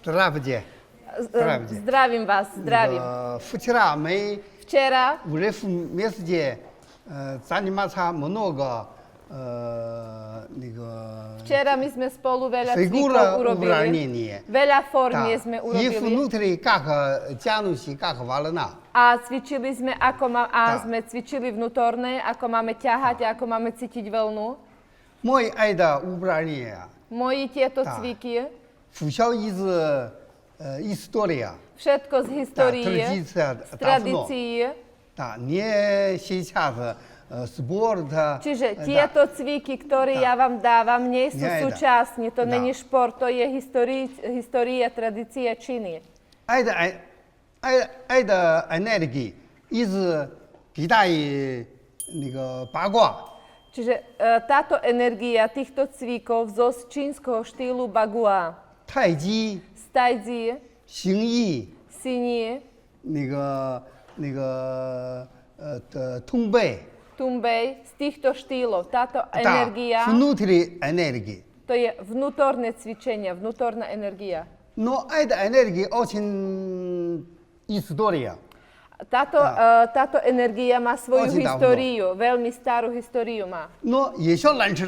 Здравствуйте. Zdravím vás, zdravím. Вчера мы Včera уже вместе заниматься много Včera my sme spolu veľa фигура cvikov urobili. упражнения. Veľa formy Да. sme И urobili. внутри как тянусь, как волна. A cvičili sme, Tá. sme cvičili vnútorné, ako máme ťahať a ako máme cítiť vlnu. Мой это упражнение Moji tieto Tá. cviky, 腐效из история. všetko z histórie, традиция z давно. tradícií. Да, не сейчас спорт. Čiže да. tieto cviky, ktoré ja vám dávam, nie sú Nie, súčasne. To Tá. není šport, to je história, tradícia, činy. это энергии из Китая八卦。 Čiže táto energia týchto cvikov zo čínskeho štýlu Bagua, 太极、 z Taiji, 形意、 Xinyi, 通背， Tumbei, z týchto štýlov. Táto да, energia, внутри энергии. to je vnútorné cvičenie, vnútorná energia. Но эта энергия очень история. Táto energia má svoju Очень давно. históriu, veľmi starú históriu má. Но еще раньше,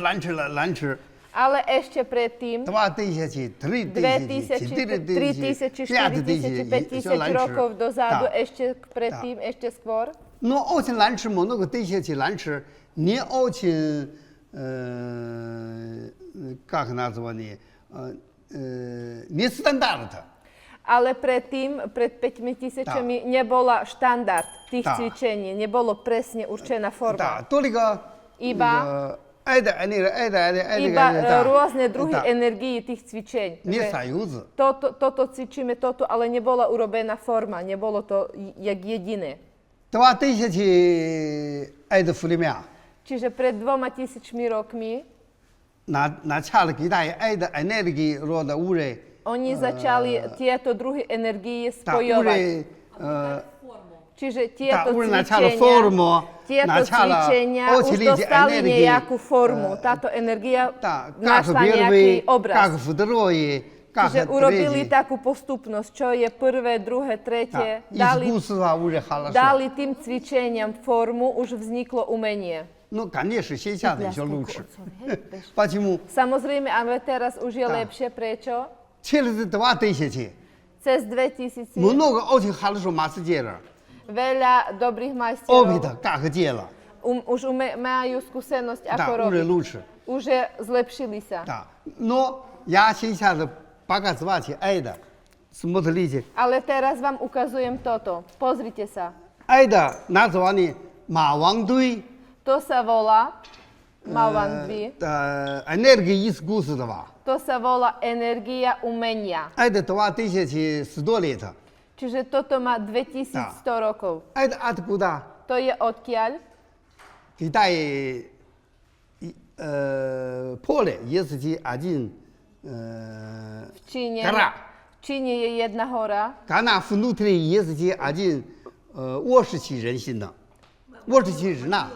Ale ešte predtým, 2000, 3000, 3000, 4000, 4000, 5000 rokov dozadu, Да. ešte predtým, ešte skôr. Но очень раньше, много тысяч раньше, не очень, как название, не стандарт. Ale predtým, pred 5000 nebola štandard tých Tá. cvičení, nebolo presne určená forma. Да, только Iba это, rôzne druhy energií tých cvičení. не Že союз. toto cvičíme, toto, ale nebola urobená forma, nebolo to jak jediné. 2000 это время. Čiže pred 2000 rokmi начало Китая это энергии рода уже. oni začali tieto druhy energií Да, spojovať. уже Čiže tieto уже начало форму, cvičenia už очередь dostali энергии. nejakú formu. Táto energia Да, как našla первый, nejaký obraz. как второй, как Čiže urobili третий. takú postupnosť, čo je prvé, druhé, tretie. Да, искусство уже хорошо. Dali tým cvičeniam formu, už vzniklo umenie. Ну, конечно, сейчас еще лучше. Почему? Samozrejme, ale teraz už je Tá. lepšie. Prečo? Через 2000 Cez 2000 много очень хорошо мастера. veľa dobrých majstrov Опыта, как дело. už majú skúsenosť, ako Да, уже robiť. лучше. Už zlepšili sa. Да. Но я сейчас показывать это. Смотрите. Ale teraz vám ukazujem toto. Pozrite sa. Это название Мавандуй. To sa volá Mawandui. Энергия искусства. To sa volá energia umenia. Это 2100 лет. Čiže toto má 2100 rokov. Это откуда? To je odkiaľ? Китай поле есть один V Číne. гора. V Číne je jedna hora. Она внутри есть один 80 人的，80人呐。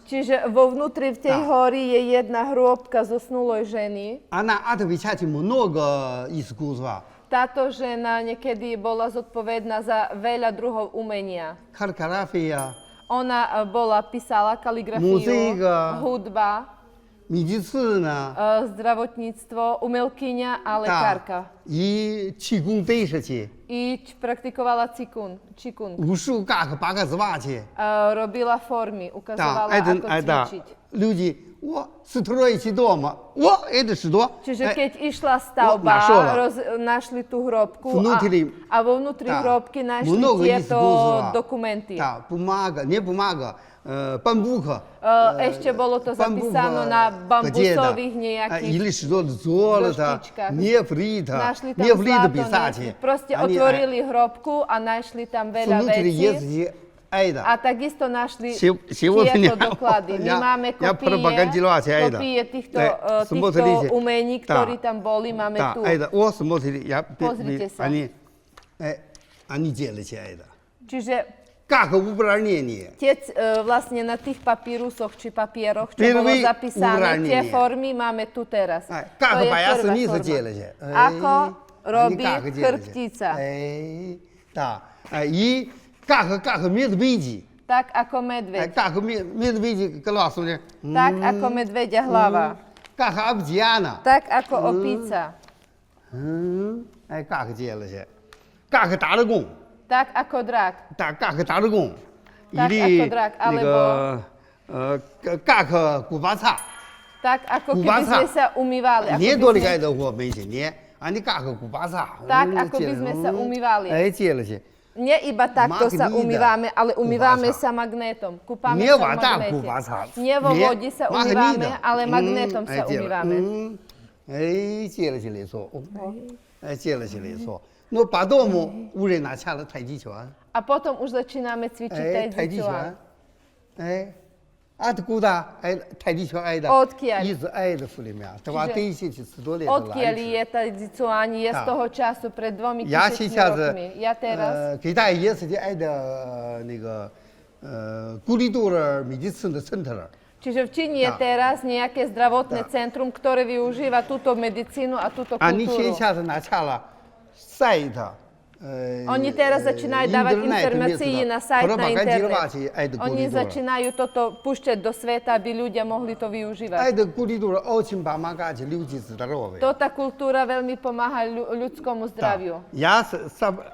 Čiže vo vnútri v tej Tá. hory je jedna hrôbka zosnulej ženy. Она отвечает много искусства. Táto žena niekedy bola zodpovedná za veľa druhov umenia. Каллиграфия, Ona písala kaligrafiu, Muzika. hudba, медицина, zdravotníctvo, umelkyňa a lekárka. и qigong тысячи, Praktikovala čikung. 武术как показывать. Robila formy, Да, ukazovala, ako cvičiť. люди, строите дома, это что? Čiže keď išla stavba, našli tú hrobku a vo vnútri hrobky našli tieto dokumenty. Да, бумага, не бумага, бамбук. Ešte bolo to zapísané na bambusových nejakých или что золото, doštičkách. нефрита, Našli tam нефрита zlato, писать. proste otvorili hrobku a našli tam veľa Внутри vecí. есть это. A takisto našli Сегодня tieto doklady. My máme я пропагандировать это. kopie týchto Смотрите. umení, ktorí tam boli, máme Да, tu. это, смотрите, Позрите са. они делают это. Čiže Как упражнение. vlastne na tých papírusoch či papieroch, čo bolo Первые zapísané, tie уравнения. formy máme tu teraz. Как To je бояться prvá не forma. делать. Ako robí chrbtica. Tak. I kako medvedí. Tak ako medveď. Kako medvedí hlava sú. Tak ako medveďa hlava. Kako обезьяна. Tak ako opica. Kako делать? Kako дракон. Tak ako drak. Так, как дракон. Tak ako drak, alebo как купаться. tak ako keby sme sa umývali. Не только это我们是не, они как купаться. Tak ako by sme sa umývali. делать. Nie iba takto sa umývame, ale umývame sa magnétom. Kúpame sa v magnete. Nie vo vode sa umývame, ale magnétom sa umývame. делать лицо. делать лицо. No potom už začala tai chi chuan. A potom už začíname cvičiť tai chi chuan. Откуда tai chi chuan的？ Odkiaľ? 一直挨的里面，对吧？第一期是10多年的 Odkiaľ je tai chi chuan? Je z toho času pred 2000 rokmi. Ja teraz 给大爷是挨的那个孤立度的medicine center。 Čiže v Číne je teraz nejaké zdravotné centrum, ktoré využíva túto medicínu a túto Они kultúru. сейчас начала сайт. Oni teraz začínajú dávať informácie na sajt, na internet. Oni začínajú toto púšťať do sveta, aby ľudia mohli to využívať. Toto kultúra veľmi pomáha ľudskému zdraviu.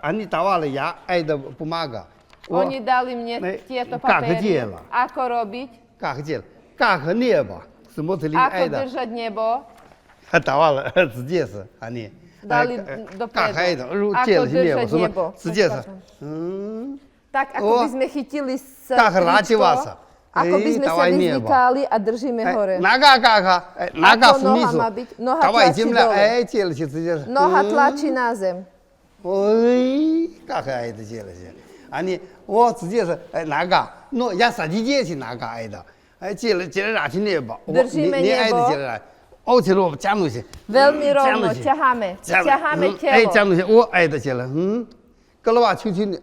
Они давали, я это помога. Oni dali mne tieto papiery. Ako robiť? Как небо. Смотрели Ako držať nebo? давали здесь они. Dali dopredu. Ako držať nebo. Tak, ako by sme chytili tričko, ako by sme sa vyzvykali a držíme hore. Нога снизу. Noha tlačí dole. Noha tlačí na zem. Ой, как это делать? Они, вот здесь нога. Ну, я садитесь нога это. Делать небо. Držíme nebo. Veľmi rovno, ťaháme. Ťaháme telo. Голова чуть-чуть,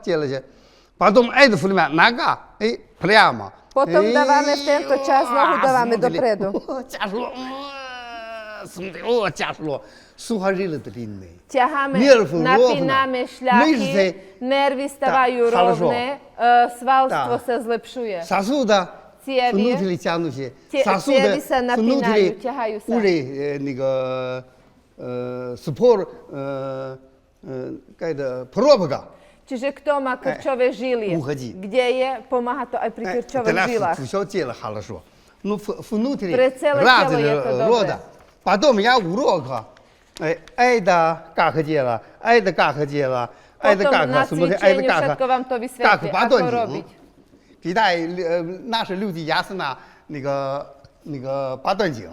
делать. Потом это нога, прямо. Potom dávame v tento čas, nohu dávame dopredu. Тяжело. Сухожилия длинные. Ťaháme, napíname šľachy, nervy stávajú rovné, svalstvo sa zlepšuje. Сосуда внутри тянутся. Cievy sa napínajú, ťahajú sa. Уже спор, какая-то пробка. Čiže kto má krčové žily, kde je, pomáha to aj pri krčových žilách. Все тело хорошо. Ну, внутри Pre celé telo je to dobre. Потом я урок. Это как дело, это как дело, это Potom как, na cvičeniu všetko vám to vysvetlí, ako robiť. Наши люди ясно那个八段锦。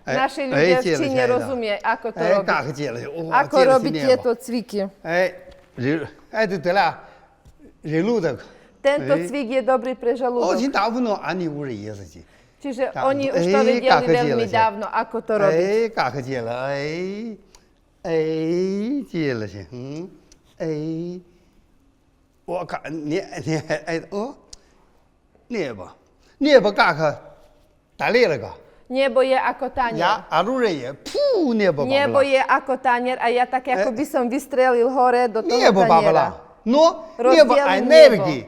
Naši ľudia v Číne rozumie, ako to robiť. Ako robiť tieto cviky. Это для желудок. Tento cvik je dobrý pre žalúdok. Очень давно они уже есть. Čiže oni už to vedeli veľmi dávno, ako to robiť. Как делать? делать.我看небо. Небо как 달리는 거. Nebo je ako tanier. Ja, a rúreje, pú, nebo babala. Nebo je ako tanier a ja tak ako by som vystrelil hore do toho nebo taniera. babala. No, nebo энергии.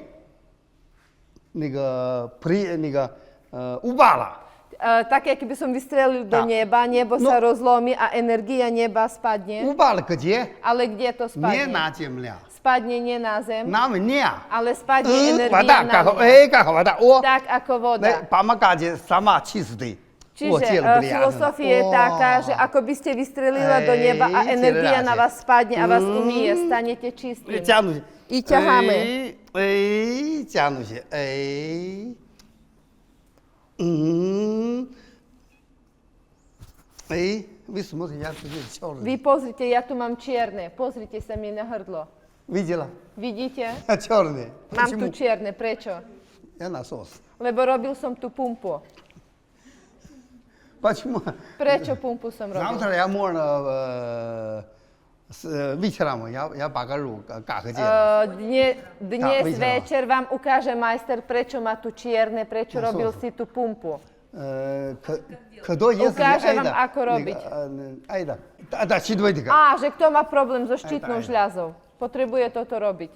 那个ubala. Tak, ako by som vystrelil do neba, nebo sa rozlomí a energia neba spadne. Ubala kde? Ale kde to spadne? Nie na земля. Spadne nie na zem, на мне. ale spadne energia вода, na как вода. Tak ako voda. Помогайте сама чистый. Čiže filozofia je taká, že ako by ste vystrelila do neba a energia na vás spadne a vás umýje, stanete čistým. I ťaháme. Vy pozrite, ja tu mám čierne. Pozrite sa mi na hrdlo. Vidíte? Černé. Mám tu čierne. Prečo? Lebo robil som tú pumpu. Почему? Prečo pumpu som robil? Завтра я можно вечером я покажу, как делать. Dnes večer vám ukáže majster, prečo má tu čierne, prečo robil si tú pumpu. kto jest Ukáže vám, ako robiť. Da, щитовидка. Že kto má problém so štítnou žľazou, potrebuje toto robiť.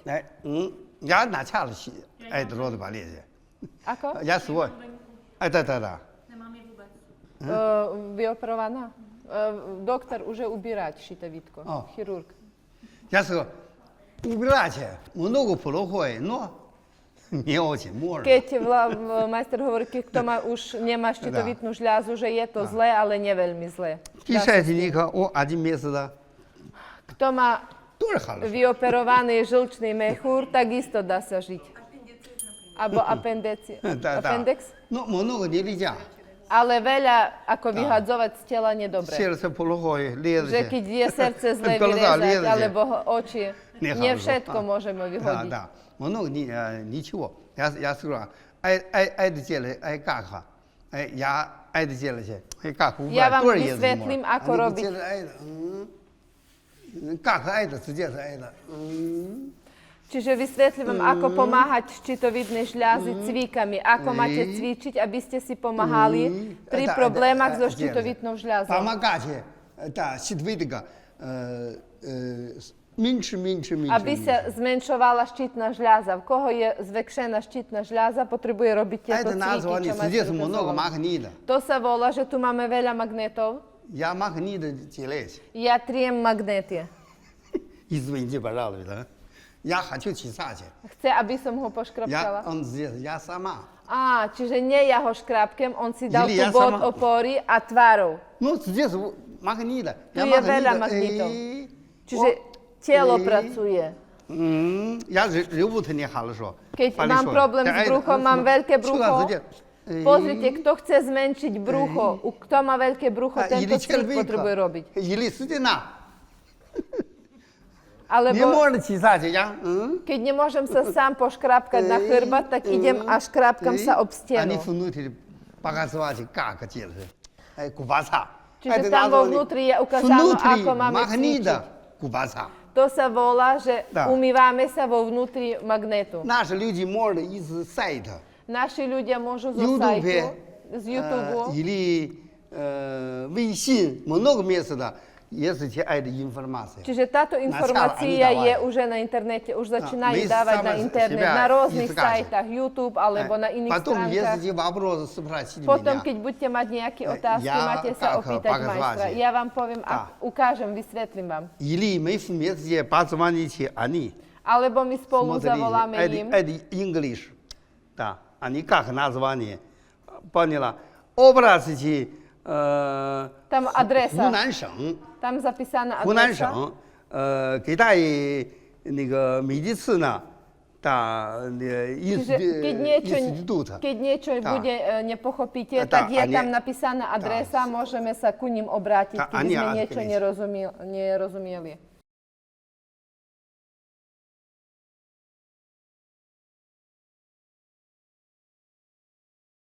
Ja načal rodu balíže. Ako? Ja svoj. Da. Nemám je vůbec. Vyoperovaná? Доктор уже убирать щитовидку, хирург. Я свой. Убирать, много плохое, но не очень можно. Keď majster hovorí, kto už nemá štitovitnú žľazu, že je to zlé, ale nie veľmi zlé. Кишечника, 1 месяц, да. Kto má Тоже хорошо. vyoperovaný žlčný mechúr, takisto dá sa žiť. Alebo appendix. Ну, много нельзя. Ale veľa ako vyhadzovať z tela nedobre. Сердце плохое, Že лезет. keď je srdce zle vyrezať, alebo oči, nie všetko môžeme vyhodiť. Да. Много ничего. Я скажу, это делать, как? Я это делать, как? Ja vám vysvetlím, ako robiť. Как это сделать, это? Čiže vysvetlím vám, ako pomáhať štitovidnej žľazi cvikami, ako máte cvičiť, aby ste si pomáhali pri problémach so štitovitnou žľazou. Помогайте, да, щитовидка, меньше. Aby sa zmenšovala štítna žľaza. V koho je zvekšená štítna žľaza, potrebuje robiť tieto Это cviky, название, čo máte здесь много ukazovať. магнита. To sa volá, že tu máme veľa magnetov. Я магниты делать. Ja triem magnety. Извините, пожалуйста. Я хочу чесать. Chce, aby som ho poškrapkala? Он здесь, я сама. Čiže nie ja ho škrapkem, on si dal Ili tu ja bod sama. opory a tvárov. Ну, здесь магнита. Tu je veľa magnetov. Čiže telo pracuje. Я живут нехорошо. Keď mám problém s bruchom, mám veľké brucho. Pozrite, kto chce zmenšiť brucho, kto má veľké brucho, tento cvik potrebuje robiť. Или стена. Не Alebo можно чесать, я. keď nemôžem sa sám poškrapkať na chrbát, tak idem a škrapkам sa ob Они stenu. внутри показывать, как делать. Кубаса. Čiže tam vo vnútri je ukázané, ako máme cvičiť. Магнита. Кубаса. To sa volá, že Да. umývame sa vo vnútri magnetu. Наши люди можно из сайта. Naši ľudia môžu zo YouTube, sajtu, z YouTube, или 微信, много мест, есть эта информация. čiže táto informácia je už na internete, už začínajú dávať na internet, na rôznych sajtách, YouTube alebo na iných Потом, stránkach. если вопросы спросите Potom, меня, keď budete mať nejaké otázky, Ja máte sa tak opýtať показываю. majstra. Ja vám poviem, ukážem, vysvetlím vám. или мы вместе позвоните они. Alebo my spolu Смотрите, zavoláme im. это English. Да, они как название? Поняла. Образите Tam adresa, 湖南省， tam zapísaná 湖南 adresa. 省给大爷那个每一次呢，打Čiže keď niečo Tá. bude nepochopíte, Tá, tak je a nie- tam napísaná adresa, môžeme sa ku ním obrátiť, Tá, a keby nie sme niečo adresa. nerozumieli.